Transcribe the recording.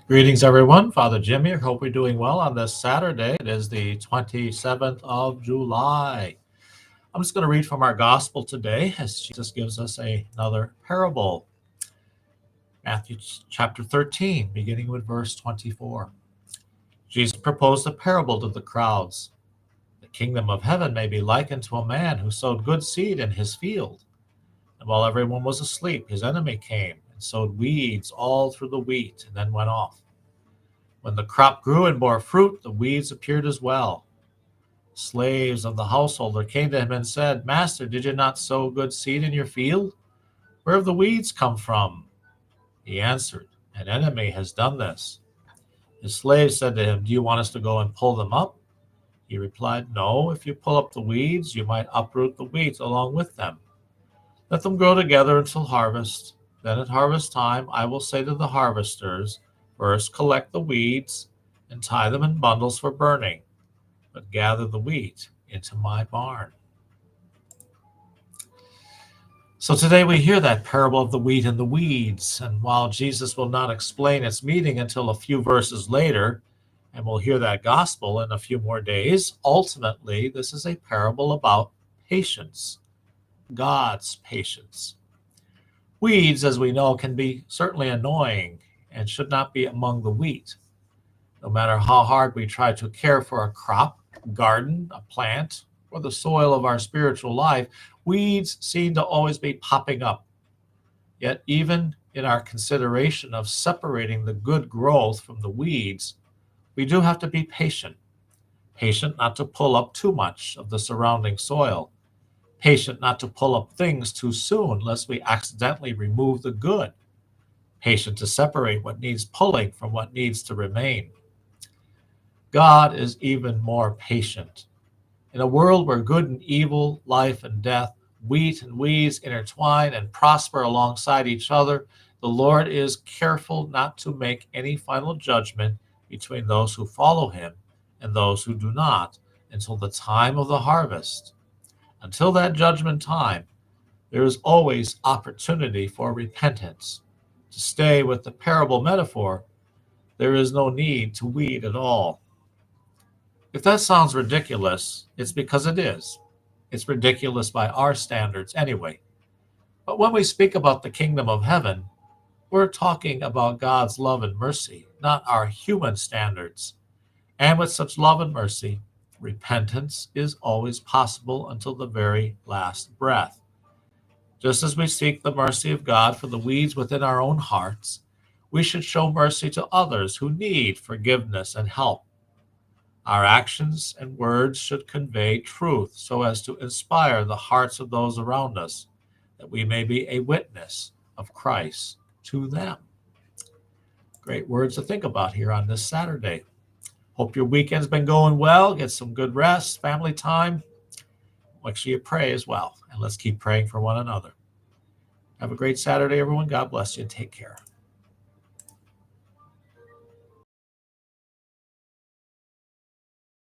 Greetings, everyone. Father Jim here. Hope we're doing well on this Saturday. It is the 27th of July. I'm just going to read from our gospel today as Jesus gives us another parable. Matthew chapter 13, beginning with verse 24. Jesus proposed a parable to the crowds. The kingdom of heaven may be likened to a man who sowed good seed in his field. And while everyone was asleep, his enemy came and sowed weeds all through the wheat and then went off. When the crop grew and bore fruit, the weeds appeared as well. Slaves of the householder came to him and said, "Master, did you not sow good seed in your field? Where have the weeds come from?" He answered, "An enemy has done this." His slaves said to him, "Do you want us to go and pull them up?" He replied, "No, if you pull up the weeds, you might uproot the wheat along with them. Let them grow together until harvest. Then at harvest time, I will say to the harvesters, 'First collect the weeds and tie them in bundles for burning, but gather the wheat into my barn.'" So today we hear that parable of the wheat and the weeds, and while Jesus will not explain its meaning until a few verses later, and we'll hear that gospel in a few more days, ultimately this is a parable about patience, God's patience. Weeds, as we know, can be certainly annoying and should not be among the wheat. No matter how hard we try to care for a crop, garden, a plant, or the soil of our spiritual life, weeds seem to always be popping up. Yet even in our consideration of separating the good growth from the weeds, we do have to be patient. Patient not to pull up too much of the surrounding soil. Patient not to pull up things too soon lest we accidentally remove the good. Patient to separate what needs pulling from what needs to remain. God is even more patient. In a world where good and evil, life and death, wheat and weeds intertwine and prosper alongside each other, the Lord is careful not to make any final judgment between those who follow him and those who do not until the time of the harvest. Until that judgment time, there is always opportunity for repentance. To stay with the parable metaphor, there is no need to weed at all. If that sounds ridiculous, it's because it is. It's ridiculous by our standards anyway. But when we speak about the kingdom of heaven, we're talking about God's love and mercy, not our human standards. And with such love and mercy, repentance is always possible until the very last breath. Just as we seek the mercy of God for the weeds within our own hearts, we should show mercy to others who need forgiveness and help. Our actions and words should convey truth so as to inspire the hearts of those around us, that we may be a witness of Christ to them. Great words to think about here on this Saturday. Hope your weekend's been going well. Get some good rest, family time. Make sure you pray as well. And let's keep praying for one another. Have a great Saturday, everyone. God bless you. Take care.